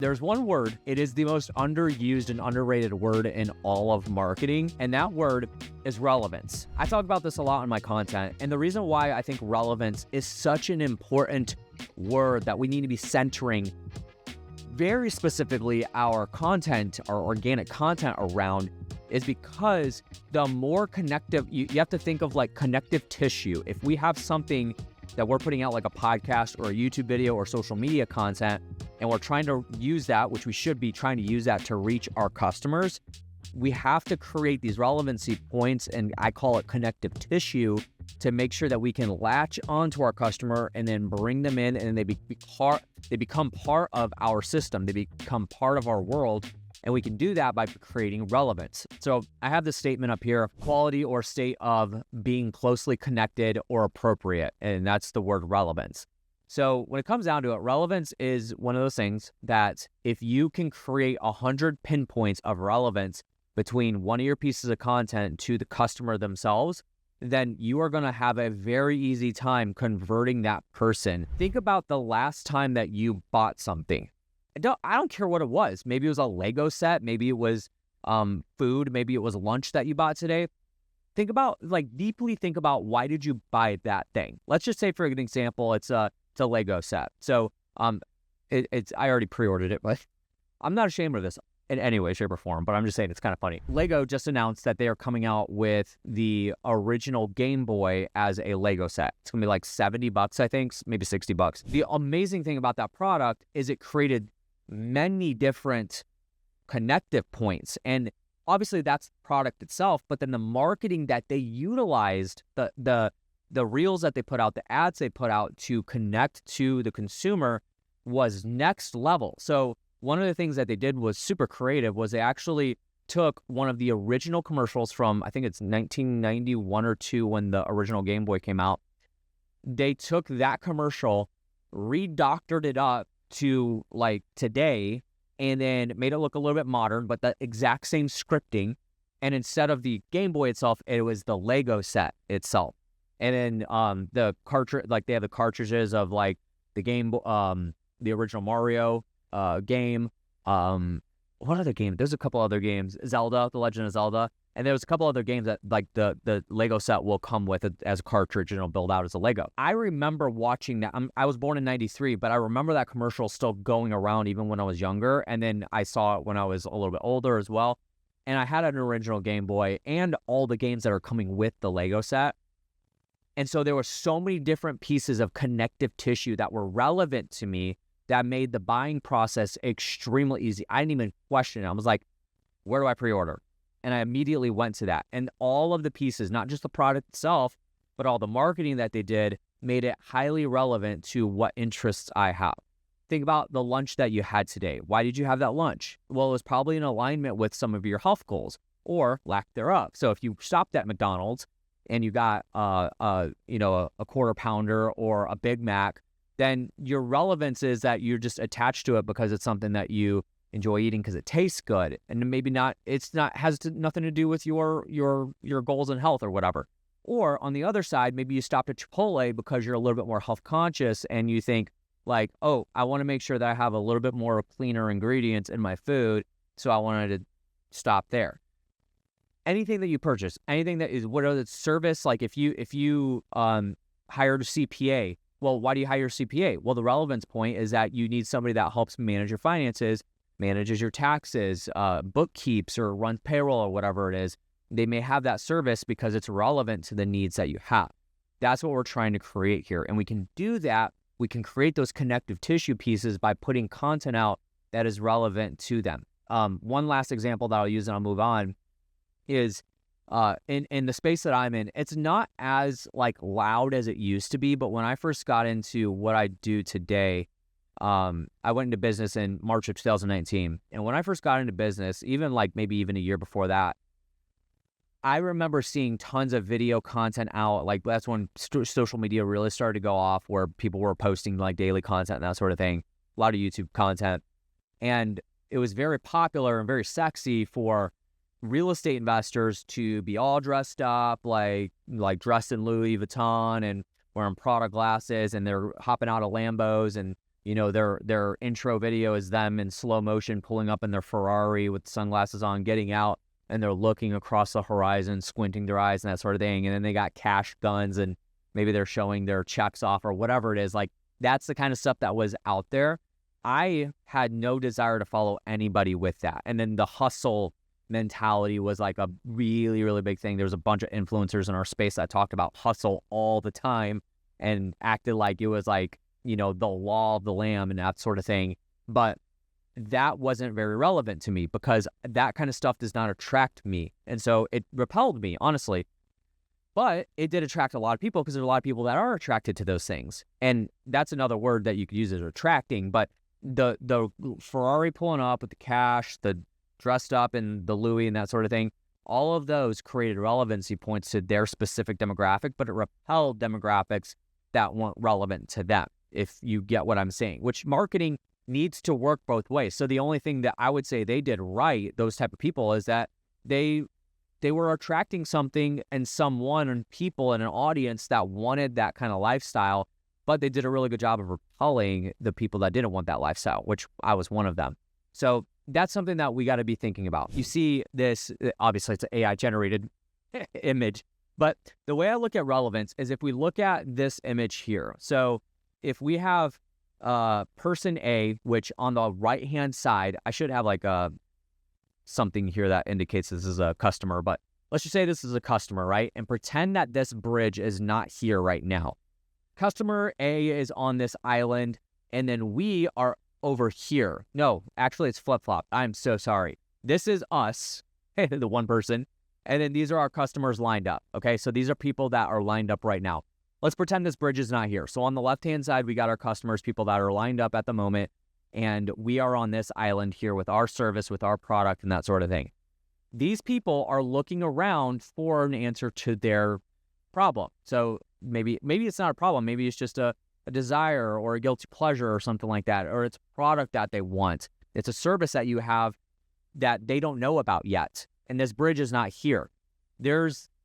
There's one word, it is the most underused and underrated word in all of marketing, and that word is relevance. I talk about this a lot in my content, and the reason why I think relevance is such an important word that we need to be centering very specifically our content, our organic content around, is because the more connective, you have to think of like connective tissue. If we have something that we're putting out like a podcast or a YouTube video or social media content, and we're trying to use that, which we should be trying to use that to reach our customers, we have to create these relevancy points, and I call it connective tissue, to make sure that we can latch onto our customer and then bring them in, and they become part of our system. They become part of our world, and we can do that by creating relevance. So I have this statement up here: quality or state of being closely connected or appropriate, and that's the word relevance. So when it comes down to it, relevance is one of those things that if you can create 100 pinpoints of relevance between one of your pieces of content to the customer themselves, then you are going to have a very easy time converting that person. Think about the last time that you bought something. I don't care what it was. Maybe it was a Lego set. Maybe it was food. Maybe it was lunch that you bought today. Deeply think about, why did you buy that thing? Let's just say, for an example, it's a Lego set. So I already pre-ordered it, but I'm not ashamed of this in any way, shape, or form, but I'm just saying it's kind of funny. Lego just announced that they are coming out with the original Game Boy as a Lego set. It's gonna be like $70, I think, maybe $60. The amazing thing about that product is it created many different connective points, and obviously that's the product itself, but then the marketing that they utilized, the reels that they put out, the ads they put out to connect to the consumer was next level. So one of the things that they did was super creative, was they actually took one of the original commercials from, I think it's 1991 or 2 when the original Game Boy came out. They took that commercial, redoctored it up to like today, and then made it look a little bit modern, but the exact same scripting. And instead of the Game Boy itself, it was the Lego set itself. And then the cartridge, like they have the cartridges of like the game, the original Mario game. What other game? There's a couple other games. Zelda, The Legend of Zelda. And there's a couple other games that like the Lego set will come with it as a cartridge, and it'll build out as a Lego. I remember watching that. I was born in 93, but I remember that commercial still going around even when I was younger. And then I saw it when I was a little bit older as well. And I had an original Game Boy and all the games that are coming with the Lego set. And so there were so many different pieces of connective tissue that were relevant to me that made the buying process extremely easy. I didn't even question it. I was like, where do I pre-order? And I immediately went to that. And all of the pieces, not just the product itself, but all the marketing that they did, made it highly relevant to what interests I have. Think about the lunch that you had today. Why did you have that lunch? Well, it was probably in alignment with some of your health goals or lack thereof. So if you stopped at McDonald's and you got a quarter pounder or a Big Mac, then your relevance is that you're just attached to it because it's something that you enjoy eating because it tastes good, and maybe not. Nothing to do with your goals and health or whatever. Or on the other side, maybe you stopped at Chipotle because you're a little bit more health conscious, and you think like, oh, I want to make sure that I have a little bit more cleaner ingredients in my food, so I wanted to stop there. Anything that you purchase, anything that is, whether it's service, like if you hired a CPA. Well, why do you hire a CPA? Well, the relevance point is that you need somebody that helps manage your finances, manages your taxes, bookkeeps, or runs payroll, or whatever it is. They may have that service because it's relevant to the needs that you have. That's what we're trying to create here. And we can do that. We can create those connective tissue pieces by putting content out that is relevant to them. One last example that I'll use and I'll move on is in the space that I'm in, it's not as like loud as it used to be. But when I first got into what I do today, I went into business in March of 2019. And when I first got into business, maybe even a year before that, I remember seeing tons of video content out. Like that's when social media really started to go off, where people were posting like daily content and that sort of thing, a lot of YouTube content. And it was very popular and very sexy for real estate investors to be all dressed up, like dressed in Louis Vuitton and wearing Prada glasses, and they're hopping out of Lambos and their intro video is them in slow motion pulling up in their Ferrari with sunglasses on, getting out, and they're looking across the horizon, squinting their eyes and that sort of thing. And then they got cash guns and maybe they're showing their checks off or whatever it is. Like, that's the kind of stuff that was out there. I had no desire to follow anybody with that. And then the hustle mentality was like a really, really big thing. There was a bunch of influencers in our space that talked about hustle all the time and acted like it was like, the law of the land and that sort of thing. But that wasn't very relevant to me because that kind of stuff does not attract me. And so it repelled me, honestly. But it did attract a lot of people because there's a lot of people that are attracted to those things. And that's another word that you could use as attracting. But the Ferrari pulling up with the cash, the dressed up in the Louis and that sort of thing, all of those created relevancy points to their specific demographic, but it repelled demographics that weren't relevant to them, if you get what I'm saying, which marketing needs to work both ways. So the only thing that I would say they did right, those type of people, is that they were attracting something and someone and people in an audience that wanted that kind of lifestyle, but they did a really good job of repelling the people that didn't want that lifestyle, which I was one of them. So that's something that we got to be thinking about. You see this, obviously it's an AI generated image, but the way I look at relevance is if we look at this image here. So if we have person A, which on the right-hand side, I should have like something here that indicates this is a customer, but let's just say this is a customer, right? And pretend that this bridge is not here right now. Customer A is on this island, and then we are over here. No, actually it's flip-flop. I'm so sorry. This is us, the one person, and then these are our customers lined up, okay? So these are people that are lined up right now. Let's pretend this bridge is not here. So on the left-hand side, we got our customers, people that are lined up at the moment, and we are on this island here with our service, with our product, and that sort of thing. These people are looking around for an answer to their problem. So maybe it's not a problem. Maybe it's just a desire or a guilty pleasure or something like that, or it's a product that they want. It's a service that you have that they don't know about yet, and this bridge is not here.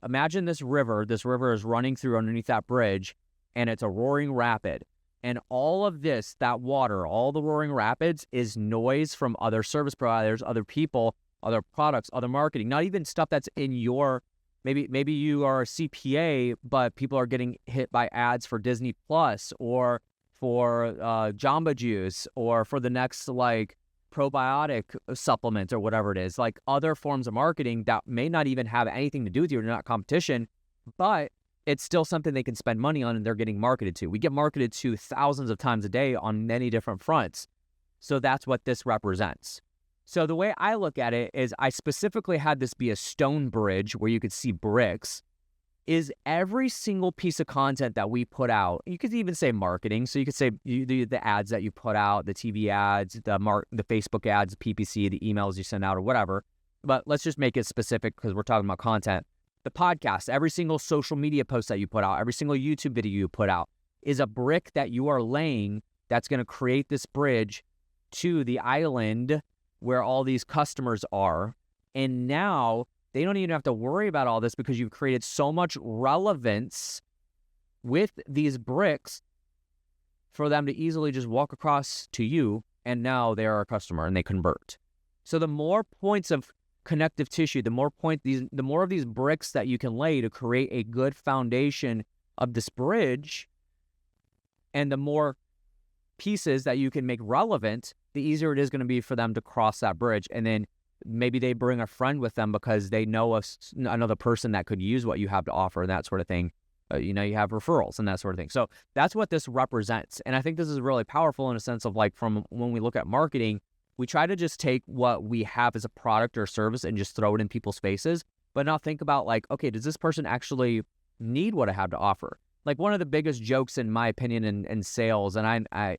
Imagine this river is running through underneath that bridge, and it's a roaring rapid. And all of this, that water, all the roaring rapids is noise from other service providers, other people, other products, other marketing, not even stuff that's in your, maybe you are a CPA, but people are getting hit by ads for Disney Plus or for Jamba Juice or for the next like probiotic supplement or whatever it is, like other forms of marketing that may not even have anything to do with you, or not competition, but it's still something they can spend money on and they're getting marketed to. We get marketed to thousands of times a day on many different fronts. So that's what this represents. So the way I look at it is I specifically had this be a stone bridge where you could see bricks. Is every single piece of content that we put out, you could even say marketing. So you could say the ads that you put out, the TV ads, the Facebook ads, the PPC, the emails you send out or whatever. But let's just make it specific because we're talking about content. The podcast, every single social media post that you put out, every single YouTube video you put out is a brick that you are laying that's going to create this bridge to the island where all these customers are. And now they don't even have to worry about all this because you've created so much relevance with these bricks for them to easily just walk across to you, and now they are a customer and they convert. So the more points of connective tissue, the more of these bricks that you can lay to create a good foundation of this bridge, and the more pieces that you can make relevant, the easier it is going to be for them to cross that bridge. And then maybe they bring a friend with them because they know another person that could use what you have to offer and that sort of thing. You have referrals and that sort of thing. So that's what this represents. And I think this is really powerful in a sense of like, from when we look at marketing, we try to just take what we have as a product or service and just throw it in people's faces, but not think about like, okay, does this person actually need what I have to offer? Like one of the biggest jokes, in my opinion, in sales, and I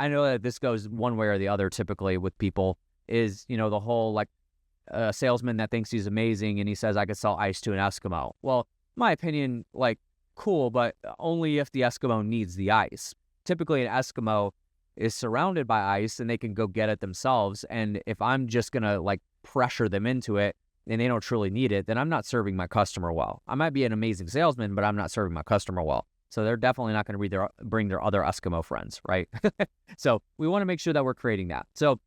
know that this goes one way or the other typically with people, is, the whole like salesman that thinks he's amazing and he says, I could sell ice to an Eskimo. Well, my opinion, like, cool, but only if the Eskimo needs the ice. Typically, an Eskimo is surrounded by ice and they can go get it themselves. And if I'm just going to like pressure them into it and they don't truly need it, then I'm not serving my customer well. I might be an amazing salesman, but I'm not serving my customer well. So they're definitely not going to bring their other Eskimo friends, right? So we want to make sure that we're creating that. So